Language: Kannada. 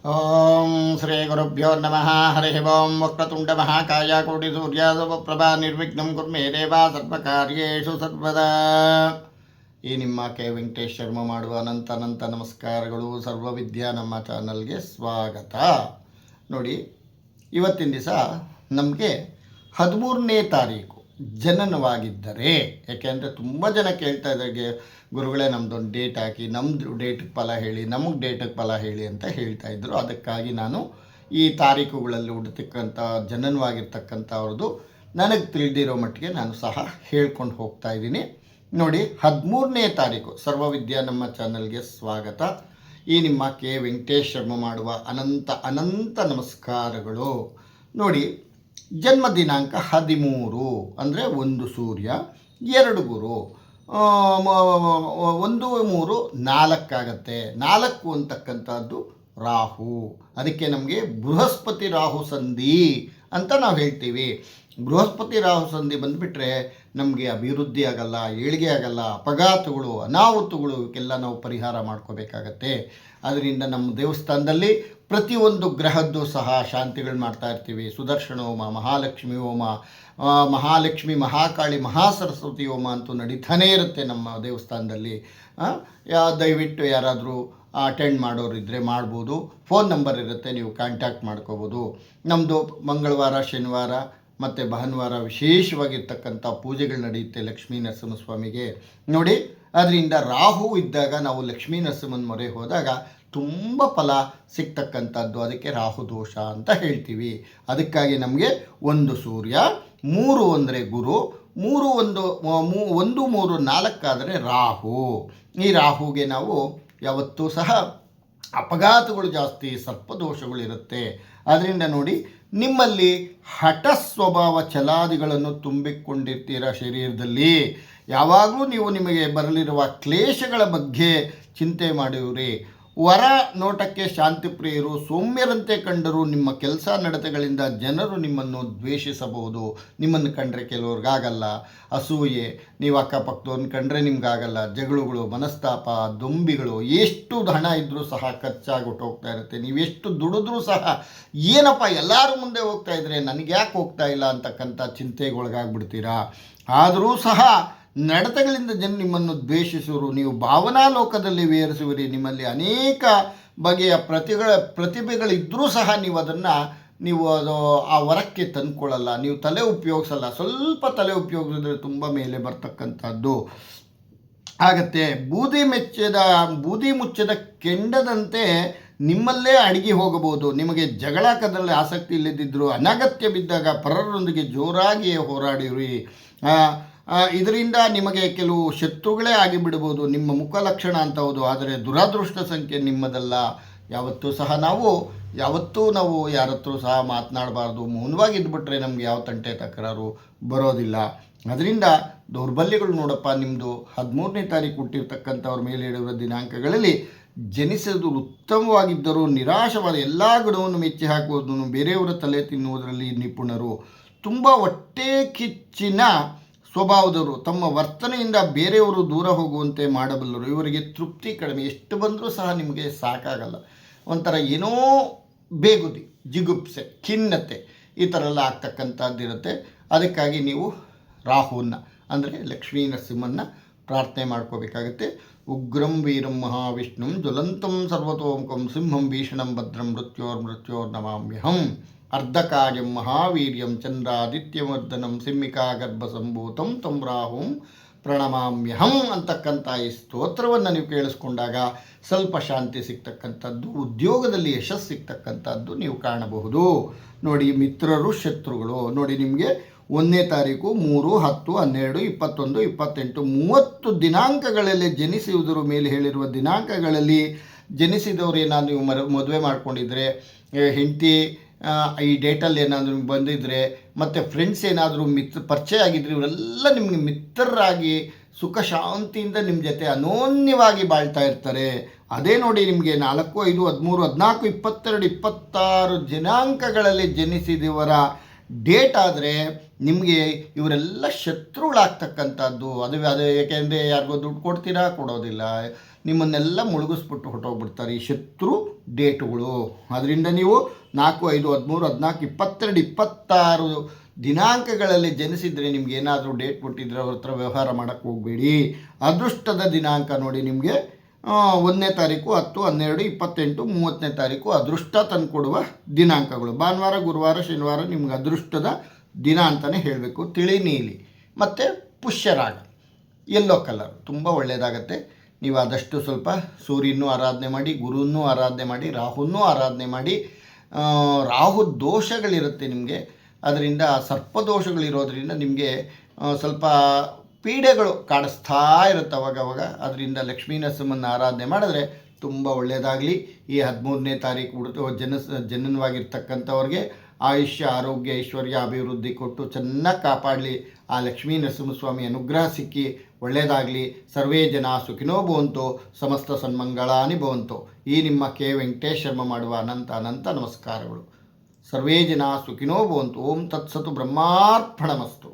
ಓಂ ಶ್ರೀ ಗುರುಭ್ಯೋ ನಮಃ. ಹರಿ ಓಂ. ವಕ್ರತುಂಡ ಮಹಾಕಾಯ ಕೋಟಿ ಸೂರ್ಯ ಸಮಪ್ರಭಾ ನಿರ್ವಿಘ್ನಂ ಕುರ್ಮೇ ದೇವ ಸರ್ವಕಾರ್ಯೇಷು ಸರ್ವದಾ. ಈ ನಿಮ್ಮ ಕೆ ವೆಂಕಟೇಶ್ ಶರ್ಮ ಮಾಡುವ ಅನಂತ ನಮಸ್ಕಾರಗಳು. ಸರ್ವವಿದ್ಯಾ ನಮ್ಮ ಚಾನಲ್ಗೆ ಸ್ವಾಗತ. ನೋಡಿ, ಇವತ್ತಿನ ದಿವಸ ನಮಗೆ 13ನೇ ತಾರೀಕು ಜನನವಾಗಿದ್ದರೆ, ಯಾಕೆಂದರೆ ತುಂಬ ಜನ ಕೇಳ್ತಾ ಇದ್ದಾಗೆ, ಗುರುಗಳೇ ನಮ್ಮದೊಂದು ಡೇಟ್ ಹಾಕಿ, ನಮ್ಮದು ಡೇಟಿಗೆ ಫಲ ಹೇಳಿ, ನಮಗೆ ಡೇಟಿಗೆ ಫಲ ಹೇಳಿ ಅಂತ ಹೇಳ್ತಾ ಇದ್ದರು. ಅದಕ್ಕಾಗಿ ನಾನು ಈ ತಾರೀಕುಗಳಲ್ಲಿ ಹುಡ್ತಕ್ಕಂಥ ಜನನವಾಗಿರ್ತಕ್ಕಂಥವ್ರದ್ದು ನನಗೆ ತಿಳಿದಿರೋ ಮಟ್ಟಿಗೆ ನಾನು ಸಹ ಹೇಳ್ಕೊಂಡು ಹೋಗ್ತಾ ಇದ್ದೀನಿ. ನೋಡಿ, 13ನೇ ತಾರೀಕು ಸರ್ವವಿದ್ಯಾ ನಮ್ಮ ಚಾನಲ್ಗೆ ಸ್ವಾಗತ. ಈ ನಿಮ್ಮ ಕೆ ವೆಂಕಟೇಶ್ ಶರ್ಮ ಮಾಡುವ ಅನಂತ ನಮಸ್ಕಾರಗಳು. ನೋಡಿ, ಜನ್ಮ ದಿನಾಂಕ 13 ಅಂದರೆ 1 ಸೂರ್ಯ, 2 ಗುರು, 1 3 4 ಆಗುತ್ತೆ. 4 ಅಂತಕ್ಕಂಥದ್ದು ರಾಹು. ಅದಕ್ಕೆ ನಮಗೆ ಬೃಹಸ್ಪತಿ ರಾಹು ಸಂಧಿ ಅಂತ ನಾವು ಹೇಳ್ತೀವಿ. ಬೃಹಸ್ಪತಿ ರಾಹು ಸಂಧಿ ಬಂದುಬಿಟ್ರೆ ನಮಗೆ ಅಭಿವೃದ್ಧಿ ಆಗಲ್ಲ, ಏಳಿಗೆ ಆಗಲ್ಲ, ಅಪಘಾತಗಳು, ಅನಾಹುತಗಳು ಇವಕ್ಕೆಲ್ಲ ನಾವು ಪರಿಹಾರ ಮಾಡ್ಕೋಬೇಕಾಗತ್ತೆ. ಅದರಿಂದ ನಮ್ಮ ದೇವಸ್ಥಾನದಲ್ಲಿ ಪ್ರತಿಯೊಂದು ಗ್ರಹದ್ದು ಸಹ ಶಾಂತಿಗಳು ಮಾಡ್ತಾ ಇರ್ತೀವಿ. ಸುದರ್ಶನ ಹೋಮ, ಮಹಾಲಕ್ಷ್ಮಿ ಹೋಮ, ಮಹಾಲಕ್ಷ್ಮಿ, ಮಹಾಕಾಳಿ, ಮಹಾಸರಸ್ವತಿ ಹೋಮ ಅಂತೂ ನಡೀತಾನೇ ಇರುತ್ತೆ ನಮ್ಮ ದೇವಸ್ಥಾನದಲ್ಲಿ. ದಯವಿಟ್ಟು ಯಾರಾದರೂ ಅಟೆಂಡ್ ಮಾಡೋರಿದ್ದರೆ ಮಾಡ್ಬೋದು. ಫೋನ್ ನಂಬರ್ ಇರುತ್ತೆ, ನೀವು ಕಾಂಟ್ಯಾಕ್ಟ್ ಮಾಡ್ಕೋಬೋದು. ನಮ್ಮದು ಮಂಗಳವಾರ, ಶನಿವಾರ ಮತ್ತು ಭಾನುವಾರ ವಿಶೇಷವಾಗಿರ್ತಕ್ಕಂಥ ಪೂಜೆಗಳು ನಡೆಯುತ್ತೆ ಲಕ್ಷ್ಮೀ ನರಸಿಂಹಸ್ವಾಮಿಗೆ. ನೋಡಿ, ಅದರಿಂದ ರಾಹು ಇದ್ದಾಗ ನಾವು ಲಕ್ಷ್ಮೀ ನರಸಿಂಹನ ಮೊರೆ ಹೋದಾಗ ತುಂಬ ಫಲ ಸಿಗ್ತಕ್ಕಂಥದ್ದು. ಅದಕ್ಕೆ ರಾಹು ದೋಷ ಅಂತ ಹೇಳ್ತೀವಿ. ಅದಕ್ಕಾಗಿ ನಮಗೆ 1 ಸೂರ್ಯ, 3 ಅಂದರೆ ಗುರು, 3 1 1 3 4 ಆದರೆ ರಾಹು. ಈ ರಾಹುಗೆ ನಾವು ಯಾವತ್ತೂ ಸಹ ಅಪಘಾತಗಳು ಜಾಸ್ತಿ, ಸರ್ಪದೋಷಗಳಿರುತ್ತೆ. ಅದರಿಂದ ನೋಡಿ, ನಿಮ್ಮಲ್ಲಿ ಹಠ ಸ್ವಭಾವ ಛಲಾದಿಗಳನ್ನು ತುಂಬಿಕೊಂಡಿರ್ತೀರ ಶರೀರದಲ್ಲಿ. ಯಾವಾಗಲೂ ನೀವು ನಿಮಗೆ ಬರಲಿರುವ ಕ್ಲೇಶಗಳ ಬಗ್ಗೆ ಚಿಂತೆ ಮಾಡಿವ್ರಿ. ವರ ನೋಟಕ್ಕೆ ಶಾಂತಿ ಪ್ರಿಯರು, ಸೌಮ್ಯರಂತೆ ಕಂಡರೂ ನಿಮ್ಮ ಕೆಲಸ ನಡತೆಗಳಿಂದ ಜನರು ನಿಮ್ಮನ್ನು ದ್ವೇಷಿಸಬಹುದು. ನಿಮ್ಮನ್ನು ಕಂಡ್ರೆ ಕೆಲವ್ರಿಗಾಗಲ್ಲ. ಅಸೂಯೆ, ನೀವು ಅಕ್ಕಪಕ್ಕದವ್ರನ್ನ ಕಂಡ್ರೆ ನಿಮ್ಗಾಗಲ್ಲ. ಜಗಳಗಳು, ಮನಸ್ತಾಪ, ದೊಂಬಿಗಳು, ಎಷ್ಟು ಹಣ ಇದ್ದರೂ ಸಹ ಖರ್ಚಾಗ್ಬಿಟ್ಟು ಹೋಗ್ತಾ ಇರುತ್ತೆ. ನೀವೆಷ್ಟು ದುಡಿದ್ರೂ ಸಹ ಏನಪ್ಪ ಎಲ್ಲರೂ ಮುಂದೆ ಹೋಗ್ತಾ ಇದ್ರೆ ನನಗೆ ಯಾಕೆ ಹೋಗ್ತಾ ಇಲ್ಲ ಅಂತಕ್ಕಂಥ ಚಿಂತೆಗೊಳಗಾಗ್ಬಿಡ್ತೀರಾ. ಆದರೂ ಸಹ ನಡತೆಗಳಿಂದ ಜನ ನಿಮ್ಮನ್ನು ದ್ವೇಷಿಸುವರು. ನೀವು ಭಾವನಾ ಲೋಕದಲ್ಲಿ ವೇರಿಸುವಿರಿ. ನಿಮ್ಮಲ್ಲಿ ಅನೇಕ ಬಗೆಯ ಪ್ರತಿಭೆಗಳಿದ್ದರೂ ಸಹ ನೀವು ಅದು ಆ ವರಕ್ಕೆ ತಂದ್ಕೊಳ್ಳಲ್ಲ. ನೀವು ತಲೆ ಉಪಯೋಗಿಸಲ್ಲ. ಸ್ವಲ್ಪ ತಲೆ ಉಪಯೋಗಿಸಿದ್ರೆ ತುಂಬ ಮೇಲೆ ಬರ್ತಕ್ಕಂಥದ್ದು ಆಗತ್ತೆ. ಬೂದಿ ಮುಚ್ಚದ ಕೆಂಡದಂತೆ ನಿಮ್ಮಲ್ಲೇ ಅಡಗಿ ಹೋಗಬಹುದು. ನಿಮಗೆ ಜಗಳಕದಲ್ಲಿ ಆಸಕ್ತಿ ಇಲ್ಲದಿದ್ದರೂ ಅನಗತ್ಯ ಬಿದ್ದಾಗ ಪರರೊಂದಿಗೆ ಜೋರಾಗಿಯೇ ಹೋರಾಡಿರಿ. ಇದರಿಂದ ನಿಮಗೆ ಕೆಲವು ಶತ್ರುಗಳೇ ಆಗಿಬಿಡ್ಬೋದು. ನಿಮ್ಮ ಮುಖ ಲಕ್ಷಣ ಅಂತ ಹೌದು, ಆದರೆ ದುರಾದೃಷ್ಟ ಸಂಖ್ಯೆ ನಿಮ್ಮದಲ್ಲ. ಯಾವತ್ತೂ ಸಹ ನಾವು ಯಾರ ಹತ್ರ ಸಹ ಮಾತನಾಡಬಾರ್ದು. ಮೌನವಾಗಿದ್ದುಬಿಟ್ರೆ ನಮಗೆ ಯಾವ ತಂಟೆ ತಕರಾರು ಬರೋದಿಲ್ಲ. ಅದರಿಂದ ದೌರ್ಬಲ್ಯಗಳು ನೋಡಪ್ಪ, ನಿಮ್ಮದು 13ನೇ ತಾರೀಕು ಹುಟ್ಟಿರ್ತಕ್ಕಂಥವ್ರ ಮೇಲೆ ಹೇಳಿರುವ ದಿನಾಂಕಗಳಲ್ಲಿ ಜನಿಸೋದು ಉತ್ತಮವಾಗಿದ್ದರೂ ನಿರಾಶವಾದ ಎಲ್ಲ ಗುಣವನ್ನು ಮೆಚ್ಚಿ ಹಾಕುವುದು, ಬೇರೆಯವರ ತಲೆ ತಿನ್ನುವುದರಲ್ಲಿ ನಿಪುಣರು, ತುಂಬ ಹೊಟ್ಟೆ ಕಿಚ್ಚಿನ ಸ್ವಭಾವದವರು, ತಮ್ಮ ವರ್ತನೆಯಿಂದ ಬೇರೆಯವರು ದೂರ ಹೋಗುವಂತೆ ಮಾಡಬಲ್ಲರು. ಇವರಿಗೆ ತೃಪ್ತಿ ಕಡಿಮೆ. ಎಷ್ಟು ಬಂದರೂ ಸಹ ನಿಮಗೆ ಸಾಕಾಗಲ್ಲ. ಒಂಥರ ಏನೋ ಬೇಗುದಿ, ಜಿಗುಪ್ಸೆ, ಖಿನ್ನತೆ ಈ ಥರ ಎಲ್ಲ ಆಗ್ತಕ್ಕಂಥದ್ದಿರುತ್ತೆ. ಅದಕ್ಕಾಗಿ ನೀವು ರಾಹುವನ್ನು ಅಂದರೆ ಲಕ್ಷ್ಮೀ ನರಸಿಂಹನ ಪ್ರಾರ್ಥನೆ ಮಾಡ್ಕೋಬೇಕಾಗುತ್ತೆ. ಉಗ್ರಂ ವೀರಂ ಮಹಾವಿಷ್ಣುಂ ಜ್ವಲಂತಂ ಸರ್ವತೋಮುಖಂ ಸಿಂಹಂ ಭೀಷಣಂ ಭದ್ರಂ ಮೃತ್ಯೋರ್ನಮಾಮ್ಯಹಂ ಅರ್ಧಕಾಯಂ ಮಹಾವೀರ್ಯಂ ಚಂದ್ರಾದಿತ್ಯವರ್ಧನಂ ಸಿಂಹಿಕಾ ಗರ್ಭಸಂಭೂತಂ ತಂ ರಾಹುಂ ಪ್ರಣಮಾಮ್ಯಹಂ ಅಂತಕ್ಕಂಥ ಈ ಸ್ತೋತ್ರವನ್ನು ನೀವು ಕೇಳಿಸ್ಕೊಂಡಾಗ ಸ್ವಲ್ಪ ಶಾಂತಿ ಸಿಗ್ತಕ್ಕಂಥದ್ದು, ಉದ್ಯೋಗದಲ್ಲಿ ಯಶಸ್ಸು ಸಿಗ್ತಕ್ಕಂಥದ್ದು ನೀವು ಕಾಣಬಹುದು. ನೋಡಿ, ಮಿತ್ರರು ಶತ್ರುಗಳು. ನೋಡಿ, ನಿಮಗೆ 1ನೇ ತಾರೀಕು 3 10 12 21 28 30 ದಿನಾಂಕಗಳಲ್ಲಿ ಜನಿಸುವುದರ ಮೇಲೆ ಹೇಳಿರುವ ದಿನಾಂಕಗಳಲ್ಲಿ ಜನಿಸಿದವರು ಏನಾದರೂ ನೀವು ಮದುವೆ ಮಾಡ್ಕೊಂಡಿದ್ರೆ, ಹೆಂಡತಿ ಈ ಡೇಟಲ್ಲಿ ಏನಾದರೂ ಬಂದಿದ್ದರೆ, ಮತ್ತು ಫ್ರೆಂಡ್ಸ್ ಏನಾದರೂ ಪರಿಚಯ ಆಗಿದ್ರೆ, ಇವರೆಲ್ಲ ನಿಮಗೆ ಮಿತ್ರರಾಗಿ ಸುಖ ಶಾಂತಿಯಿಂದ ನಿಮ್ಮ ಜೊತೆ ಅನೋನ್ಯವಾಗಿ ಬಾಳ್ತಾ ಇರ್ತಾರೆ. ಅದೇ ನೋಡಿ, ನಿಮಗೆ 4 5 13 14 22 26 ದಿನಾಂಕಗಳಲ್ಲಿ ಜನಿಸಿದವರ ಡೇಟ್ ಆದರೆ ನಿಮಗೆ ಇವರೆಲ್ಲ ಶತ್ರುಗಳಾಗ್ತಕ್ಕಂಥದ್ದು. ಅದು ಏಕೆಂದರೆ ಯಾರಿಗೋ ದುಡ್ಡು ಕೊಡ್ತೀರಾ, ಕೊಡೋದಿಲ್ಲ, ನಿಮ್ಮನ್ನೆಲ್ಲ ಮುಳುಗಿಸ್ಬಿಟ್ಟು ಹೊರಟೋಗ್ಬಿಡ್ತಾರೆ. ಈ ಶತ್ರು ಡೇಟುಗಳು. ಅದರಿಂದ ನೀವು 4, 5, 13, 14, 22, 26 ದಿನಾಂಕಗಳಲ್ಲಿ ಜನಿಸಿದರೆ ನಿಮ್ಗೆ ಏನಾದರೂ ಡೇಟ್ ಕೊಟ್ಟಿದ್ರೆ ಅವ್ರ ಹತ್ರ ವ್ಯವಹಾರ ಮಾಡೋಕ್ಕೆ ಹೋಗಬೇಡಿ. ಅದೃಷ್ಟದ ದಿನಾಂಕ ನೋಡಿ ನಿಮಗೆ 1ನೇ ತಾರೀಕು 10, 12, 28, 30ನೇ ತಾರೀಕು ಅದೃಷ್ಟ ತಂದುಕೊಡುವ ದಿನಾಂಕಗಳು. ಭಾನುವಾರ, ಗುರುವಾರ, ಶನಿವಾರ ನಿಮ್ಗೆ ಅದೃಷ್ಟದ ದಿನ ಅಂತಲೇ ಹೇಳಬೇಕು. ತಿಳಿ ನೀಲಿ ಮತ್ತು ಪುಷ್ಯರಾಗ ಯೆಲ್ಲೋ ಕಲರ್ ತುಂಬ ಒಳ್ಳೆಯದಾಗತ್ತೆ. ನೀವು ಆದಷ್ಟು ಸ್ವಲ್ಪ ಸೂರ್ಯನೂ ಆರಾಧನೆ ಮಾಡಿ, ಗುರುವನ್ನೂ ಆರಾಧನೆ ಮಾಡಿ, ರಾಹುನೂ ಆರಾಧನೆ ಮಾಡಿ. ರಾಹು ದೋಷಗಳಿರುತ್ತೆ ನಿಮಗೆ, ಅದರಿಂದ ಸರ್ಪದೋಷಗಳಿರೋದ್ರಿಂದ ನಿಮಗೆ ಸ್ವಲ್ಪ ಪೀಡೆಗಳು ಕಾಡಿಸ್ತಾ ಇರುತ್ತೆ ಅವಾಗವಾಗ. ಅದರಿಂದ ಲಕ್ಷ್ಮೀ ನರಸಿಂಹನ ಆರಾಧನೆ ಮಾಡಿದ್ರೆ ತುಂಬ ಒಳ್ಳೆಯದಾಗಲಿ. ಈ 13ನೇ ತಾರೀಕು ಜನನವಾಗಿರ್ತಕ್ಕಂಥವ್ರಿಗೆ ಆಯುಷ್ಯ, ಆರೋಗ್ಯ, ಐಶ್ವರ್ಯ, ಅಭಿವೃದ್ಧಿ ಕೊಟ್ಟು ಚೆನ್ನಾಗಿ ಕಾಪಾಡಲಿ. ಆ ಲಕ್ಷ್ಮೀ ನರಸಿಂಹಸ್ವಾಮಿ ಅನುಗ್ರಹ ಸಿಕ್ಕಿ ಒಳ್ಳೆಯದಾಗಲಿ. ಸರ್ವೇ ಜನ ಸುಖಿನೋ ಭವಂತು, ಸಮಸ್ತ ಸನ್ಮಂಗಳಾನಿ ಭವಂತು. ಈ ನಿಮ್ಮ ಕೆ ವೆಂಕಟೇಶ್ ಶರ್ಮ ಮಾಡುವ ಅನಂತ ಅನಂತ ನಮಸ್ಕಾರಗಳು. ಸರ್ವೇ ಜನ ಸುಖಿನೋ ಭವಂತು. ಓಂ ತತ್ಸತು ಬ್ರಹ್ಮಾರ್ಪಣಮಸ್ತು.